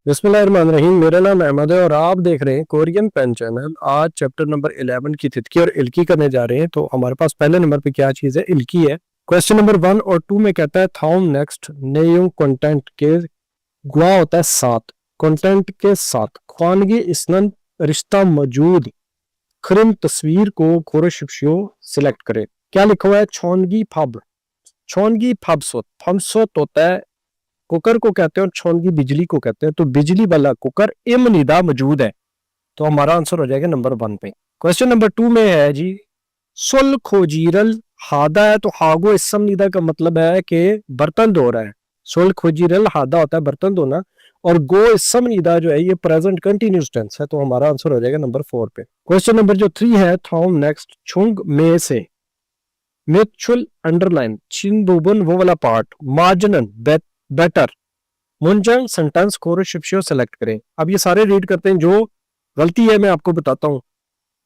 बिस्मिल्लाहिर्रहमानिर्रहीम। मेरा नाम अहमद है और आप देख रहे हैं कोरियन पेन चैनल। आज चैप्टर नंबर 11 की तितकी और इल्की करने जा रहे हैं। तो हमारे पास पहले नंबर पे क्या चीज़ है? इल्की है। क्वेश्चन नंबर 1 और 2 में कहता है थाउम नेक्स्ट नेयुंग कंटेंट के गुआ होता है साथ, कंटेंट के साथ खानगी इसनन रिश्ता मौजूद खरिम तस्वीर को खोरशिप्शियो सिलेक्ट करें। क्या लिखा हुआ है? छोनगी फब, छोनगी फबसोत, फबसोत होता है कुकर को कहते हैं और छोनगी बिजली को कहते हैं। तो बिजली वाला कुकर इमनिदा मौजूद है। तो हमारा आंसर हो जाएगा नंबर 1 पे। क्वेश्चन नंबर 2 में है जी सुल खोजीरल हादा है। तो हागो इसम निदा का मतलब है कि बर्तन धो रहा है। सुल खोजीरल हादा होता है बर्तन धोना, और गो इसम निदा जो है ये प्रेजेंट कंटिन्यूस टेंस है। तो हमारा आंसर हो जाएगा नंबर 4 पे। क्वेश्चन नंबर जो 3 है थॉम नेक्स्ट छुंग में से मेचुल अंडरलाइन चिंबुबन वो वाला पार्ट मार्जिनन बेटर मुंजंग सेंटेंस कोरशिप्शियो सेलेक्ट करें। अब ये सारे रीड करते हैं, जो गलती है मैं आपको बताता हूँ।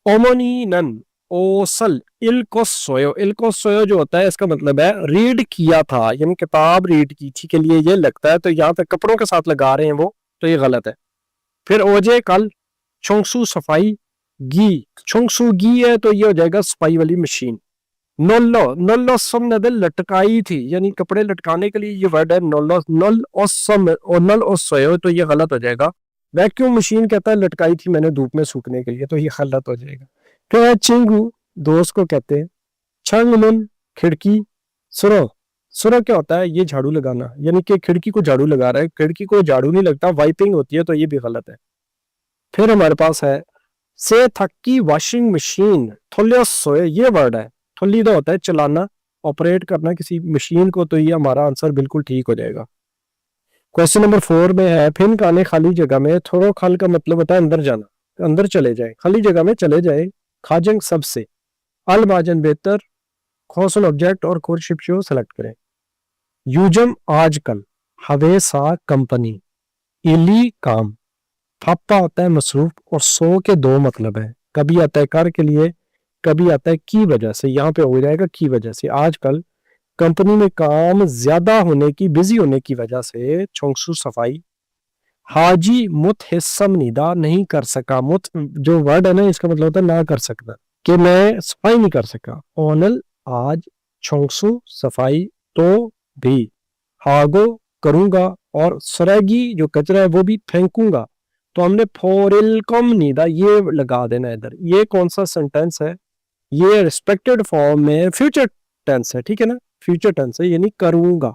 ओमोनी नन ओसल इल्कोसोयो, इल्कोसोयो जो होता है इसका मतलब है रीड किया था, यानी किताब रीड की थी के लिए ये लगता है। तो यहाँ पे कपड़ों के साथ लगा रहे हैं वो, तो ये गलत है। फिर ओजे कल छोंगसू सफाई गी, छोंगसू गी है तो ये हो जाएगा सफाई वाली मशीन। नल्लो, नल्लो सम नदल लटकाई थी, यानी कपड़े लटकाने के लिए ये वर्ड है नल्लो, नल ओसम और नल ओसयो, तो ये गलत हो जाएगा। वैक्यूम मशीन कहता है लटकाई थी मैंने धूप में सूखने के लिए, तो ये गलत हो जाएगा। तो है चिंगू दोस्त को कहते हैं। छंग मुन खिड़की, सुरो, सुरो क्या होता है? ये झाड़ू लगाना, यानी कि खिड़की को झाड़ू लगा रहा है। खिड़की को झाड़ू नहीं लगता, वाइपिंग होती है, तो ये भी गलत है। फिर हमारे पास है से थक्की वॉशिंग मशीन, थोलियो सोए, ये वर्ड है। थोली तो होता है चलाना, ऑपरेट करना किसी मशीन को, तो ये हमारा आंसर बिल्कुल ठीक हो जाएगा। क्वेश्चन नंबर 4 में है फिन काने खाली जगह में, थोड़ो खाल का मतलब होता है अंदर जाना, तो अंदर चले जाए, खाली जगह में चले जाए। खाजंग सबसे, अल माजन बेहतर, खोसल ऑब्जेक्ट और खोरशिप्शो सेलेक्ट करें। यूजम आजकल, हवेसा कंपनी, इली काम, फाप्पा होता है मसरूफ, और सो के दो मतलब है। कभी आता है कर के लिए, कभी आता है की वजह से। यहाँ पे हो जाएगा की वजह से। आजकल कंपनी में काम ज्यादा होने की, बिजी होने की वजह से छोंगसू सफाई। हाजी मुत हिस्सम निदा, नहीं कर सका। मुत जो वर्ड है ना, इसका मतलब होता है ना कर सकना, कि मैं सफाई नहीं कर सका। ओनल आज छोंगसू सफाई तो भी, हागो करूंगा, और सरेगी जो कचरा है वो भी फेंकूंगा। तो हमने फोरिलकम नीदा ये लगा देना इधर। ये कौन सा सेंटेंस है? ये रिस्पेक्टेड फॉर्म में फ्यूचर टेंस है, ठीक है ना? फ्यूचर टेंस है, यानी करूंगा।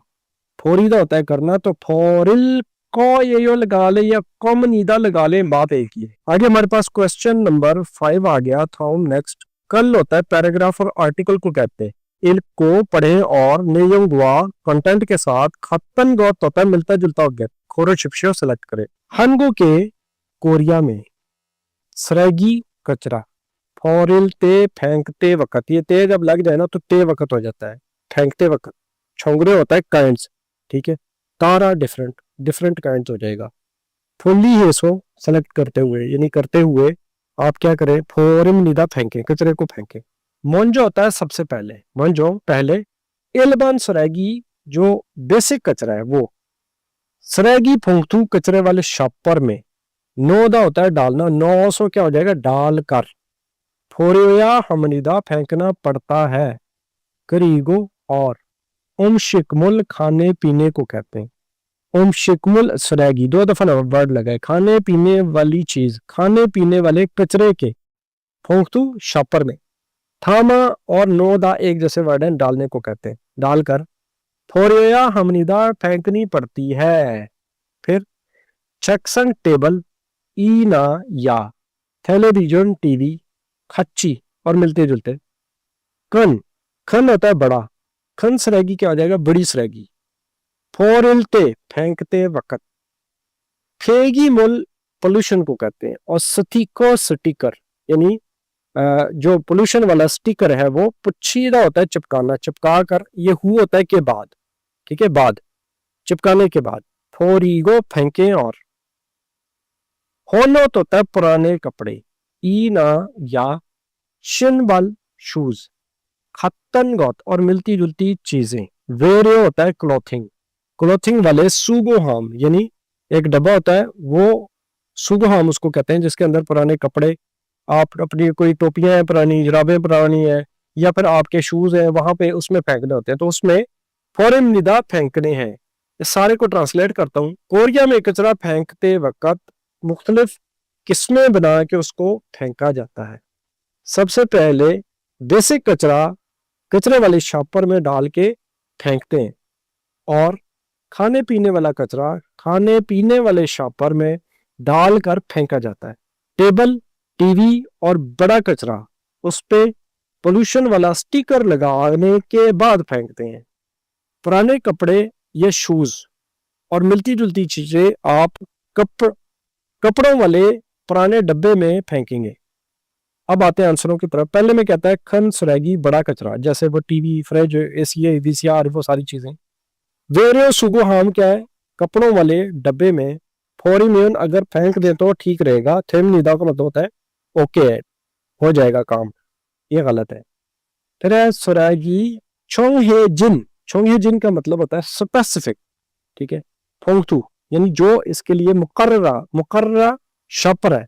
फोरीदा होता है करना, तो फोरिल को ये यो लगा ले या कम नीदा लगा ले, बात एक ही है। आगे हमारे पास क्वेश्चन नंबर 5 आ गया था। नेक्स्ट कल होता है पैराग्राफ और आर्टिकल को कहते हैं। इल्क को पढ़ें और नेयम गुआ कंटेंट के साथ खत्तन गौत होता है मिलता जुलता ऑब्जेक्ट, खोरोशिप्शियो सेलेक्ट करें। हनगो के कोरिया में सरेगी कचरा, फोरिलते फेंकते वक्त, ये ते जब लग जाए ना तो ते वक्त हो जाता है, फेंकते वक्त। छोंगरे होता है काइंड्स, ठीक है। तारा डिफरेंट, डिफरेंट काइंड्स हो जाएगा। फुल्ली हेसो सेलेक्ट करते हुए, यानी करते हुए आप क्या करें? फोरिम निदा फेंके, कचरे को फेंके। मोंजो होता है सबसे पहले, मोंजो पहले। इलबान सरेगी जो बेसिक कचरा है वो। सरेगी फुंकतू कचरे वाले शॉपर में। नोदा होता है डालना, 900 क्या हो जाएगा? डाल कर। फोरिया हमनिदा फेंकना पड़ता है। करीगो और। उम शिकमुल खाने पीने को कहते हैं। उम शिकमुल सरेगी, 2 दफा वर्ड लगा है। खाने पीने वाली चीज, खाने पीने वाले कचरे के। फूंकतू शॉपर में। थामा और नोदा एक जैसे वर्ड है, डालने को कहते हैं, डालकर। फोरिया हमनिदा फेंकनी पड़ती है। फिर चक्सन टेबल, ई ना या। टेलीविजन टीवी, खच्ची और मिलते जुलते। कन, खन होता है बड़ा, खन सरेगी क्या हो जाएगा? बड़ी सरेगी। फोरिलते फेंकते वक्त। फेगी मुल पोल्यूशन को कहते हैं, और स्टिको स्टिकर, यानी जो पोल्यूशन वाला स्टिकर है वो पुच्छीदा होता है चिपकाना, चिपका कर। ये हु होता है के बाद, ठीक है, बाद, चिपकाने के बाद। फोरीगो फेंके और। होनो तो होता है पुराने कपड़े, ई ना या। शिनबल शूज। खत्तन गौत और मिलती जुलती चीजें। वेरियो होता है क्लॉथिंग, क्लॉथिंग वाले। सुगो हम, यानी एक डब्बा होता है, वो सुगो हम उसको कहते हैं, जिसके अंदर पुराने कपड़े, आप अपनी कोई टोपियां हैं पुरानी, जुराबें पुरानी है, या फिर आपके शूज हैं, वहां पे उसमें फेंकने होते हैं। तो उसमें फौरन निदा फेंकने हैं। इस सारे को ट्रांसलेट करता हूँ। कोरिया में कचरा फेंकते वक्त मुख्तलिफ किस्में बना के उसको फेंका जाता है। सबसे पहले बेसिक कचरा कचरे वाले शॉपर में डाल के फेंकते हैं, और खाने पीने वाला कचरा खाने पीने वाले शॉपर में डालकर फेंका जाता है। टेबल, टीवी और बड़ा कचरा उस पे पोल्यूशन वाला स्टिकर लगाने के बाद फेंकते हैं। पुराने कपड़े या शूज और मिलती जुलती चीजें आप कपड़ों वाले पुराने डब्बे में फेंकेंगे। अब आते हैं आंसरों की तरफ। पहले में कहता है खन सुरेगी बड़ा कचरा, जैसे वो टीवी, फ्रिज, एसी, वीसीआर, वो सारी चीजें। वेरियो सुगो हाम क्या है? कपड़ों वाले डब्बे में। फौरी में अगर फेंक दे तो ठीक रहेगा। थेम निदा का मतलब होता है ओके है, हो जाएगा काम, ये गलत है। फिर है सुरेगी चोंग जिन। चोंग जिन का मतलब होता है स्पेसिफिक, ठीक है। फोंगतू यानी जो इसके लिए मुकर्ररा शपर है,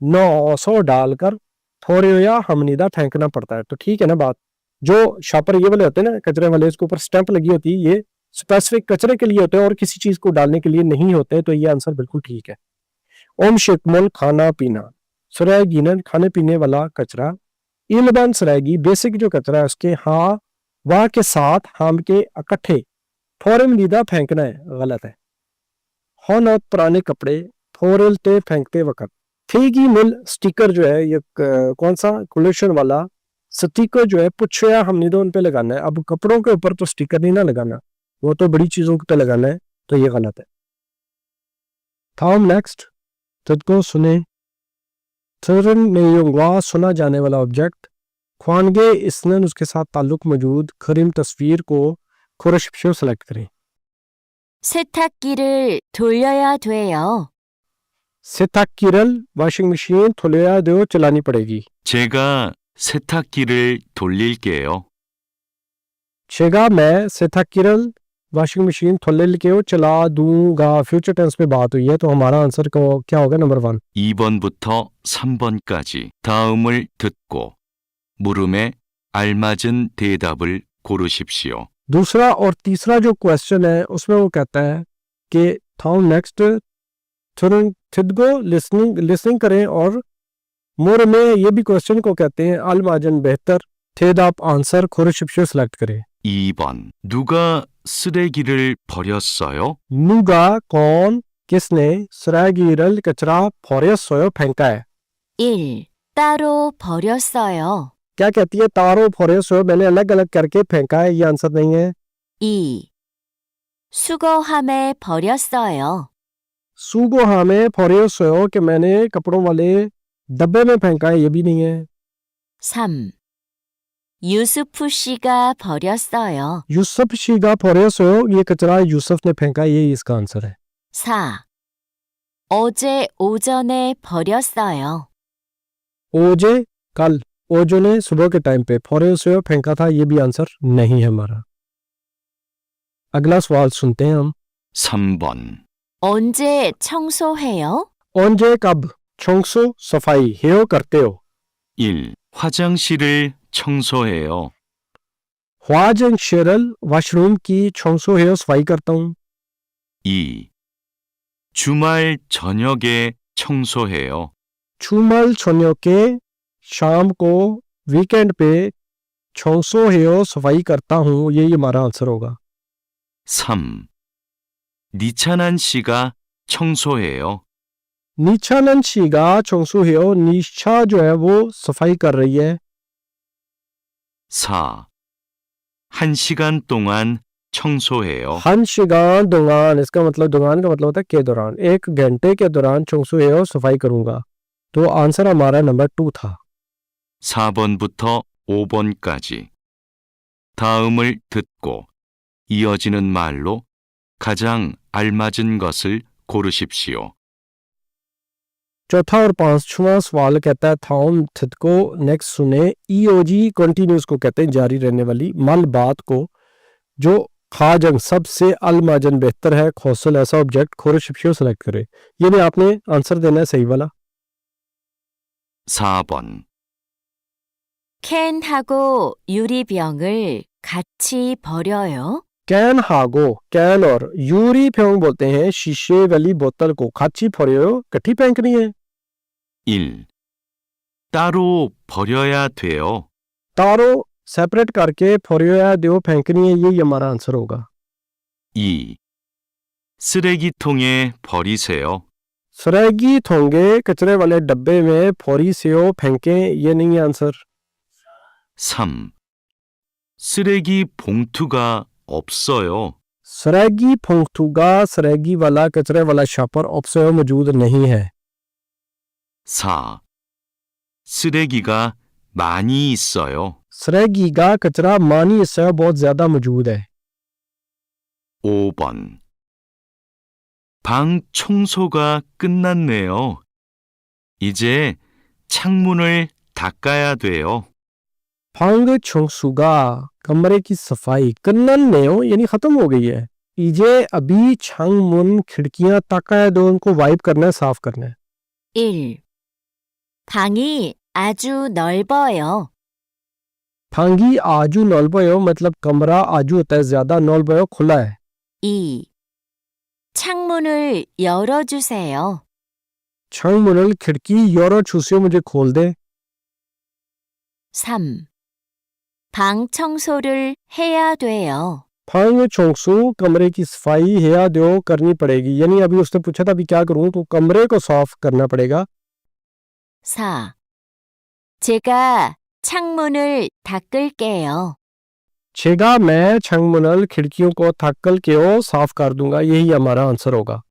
900 डालकर थोड़े या हमनिदा फेंकना पड़ता है। तो ठीक है ना बात। जो शॉपर ये वाले होते हैं ना कचरे वाले, इसके ऊपर स्टैंप लगी होती है, ये स्पेसिफिक कचरे के लिए होते हैं और किसी चीज को डालने के लिए नहीं होते। तो ये आंसर बिल्कुल ठीक है। ओम शिकमल खाना पीना। सुरैगीनन खाने पीने वाला कचरा। इलबान सुरैगी बेसिक जो कचरा है उसके हाँ वाह के साथ हम के इकट्ठे फौरन नीदा फेंकना है, गलत है। होनत पुराने कपड़े फोरलते फेंकते वक्त। थेगी मिल स्टिकर जो है ये कौन सा कोलेशन वाला स्टिकर जो है पुछया हमने तो उन पे लगाना है। अब कपड़ों के ऊपर तो स्टिकर नहीं ना लगाना, वो तो बड़ी चीजों पे लगाना है, तो ये गलत है। थाम नेक्स्ट तुझको सुने थरन ने सुना जाने वाला ऑब्जेक्ट। ख्वानगे इसनन उसके साथ ताल्लुक मौजूद खरीम तस्वीर को खुरशो सेलेक्ट करें। 세탁기를 돌려야 돼요. सेताकिरल वॉशिंग मशीन थोलिया दो चलानी पड़ेगी। 제가 세탁기를 돌릴게요. शेगा मैं सेताकिरल वॉशिंग मशीन थोले के चला दूंगा, फ्यूचर टेंस में बात हुई है, तो हमारा आंसर को क्या होगा? नंबर 1। 2번부터 3번까지 다음을 듣고 물음에 알맞은 대답을 고르십시오. दूसरा और तीसरा जो क्वेश्चन है उसमें वो कहता है कि थाउम नेक्स्ट थिदगो लिसनिंग करें, और मोर में ये भी क्वेश्चन को कहते हैं अलमाजन बेहतर थेद आप आंसर खुरशिप्शो सेलेक्ट करें। 2번 누가 쓰레기를 버렸어요? नुगा कौन किसने सुरैगीरल कचरा फोरेसोयो फेंका है। 1. 따로 버렸어요. क्या कहती है? तारो फोरेसोयो मैंने अलग अलग करके फेंका है, ये आंसर नहीं है। 2. 수거함에 버렸어요. सुगोहा में फोरेसोयो कि मैंने कपड़ों वाले डब्बे में फेंका है, ये भी नहीं है। 3. 유수프 씨가 버렸어요. यूसुफ शीगा फोरेसोयो, ये कचरा यूसुफ ने फेंका है, ये इसका आंसर है। 4. 어제 오전에 버렸어요. ओजे कल, ओजो ने सुबह के टाइम पे, फोरेसोयो फेंका था, ये भी आंसर नहीं है हमारा। अगला सवाल सुनते हैं हम। 3번 언제 청소해요? ओंजे कब, 청소 सफाई हेयो करते हो। 1. 화장실을 청소해요. ख्वाजन शेरल वॉशरूम की 청소 हेयो सफाई करता हूँ। 2. 주말 저녁에 청소해요. छुमल छोन्यो के शाम को वीकेंड पे 청소 हेयो सफाई करता हूँ, ये हमारा आंसर होगा। 3. 니찬한 씨가 청소해요. नीचानन शीगा 청소 हेयो, नीचा जो है वो सफाई कर रही है। 4. 1시간 동안 청소해요. हन शिगान दुगान, इसका मतलब दुगान का मतलब होता है के दौरान, 1 घंटे के दौरान 청소 हेयो सफाई करूंगा। तो आंसर हमारा नंबर 2 था। 4번부터 5번까지 다음을 듣고 이어지는 말로 가장 알맞은 것을 고르십시오. चौथा और पांचवा सवाल कहता है थाउम थिद को नेक्स्ट सुने। ईओजी कंटिन्यूस को कहते हैं जारी रहने वाली मल बात को, जो खाजंग सबसे अलमाजन बेहतर है, खोसल ऐसा ऑब्जेक्ट, खोरशिप्शियो सेलेक्ट करें। यानी आपने आंसर देना है सही वाला। 4번, 캔하고 유리병을 같이 버려요. कैन हागो, कैन और यूरी फ्योंग बोलते हैं शीशे वाली बोतल को, खाची फोरियो कट्ठी फेंकनी है। 1. 따로 버려야 돼요. तारो सेपरेट करके फोरियो या दो फेंकनी है, ये हमारा आंसर होगा। 2. 쓰레기통에 버리세요. सरेगी थोंगे कचरे वाले डब्बे में फोरी सेओ फेंके, ये नहीं है आंसर। 3. 쓰레기 봉투가 없어요. सरेगी फोंगथुगा, सरेगी वाला कचरे वाला शापर ऑप्सेओ मौजूद नहीं है। 4. 쓰레기가 많이 있어요. सरेगी का कचरा मानी इससे बहुत ज्यादा मौजूद है। 5번. 방 청소가 끝났네요. 이제 창문을 닦아야 돼요. फांग छोंगसुगा, कमरे की सफाई, कन्नन नेओ यानी खत्म हो गई है। इजे अभी छंग मुन खिड़कियां ताका दो, उनको वाइप करना है, साफ करना है। 1. 방이 아주 넓어요. फांगी आजू नॉल्बयो मतलब कमरा आजू होता है ज्यादा, नॉल्बयो खुला है। 2. 창문을 열어주세요. छंग मुनल खिड़की योरो छूसियो मुझे खोल दे। 3. 방 청소를 해야 돼요. फांग छोंगसु, कमरे की सफाई हेया दो करनी पड़ेगी, यानी अभी उसने पूछा था अभी क्या करूं, तो कमरे को साफ करना पड़ेगा। 4. 제가 창문을 닦을게요. छेगा मैं छंग मुनल खिड़कियों को थक्कल के ओ साफ कर दूंगा, यही हमारा आंसर होगा।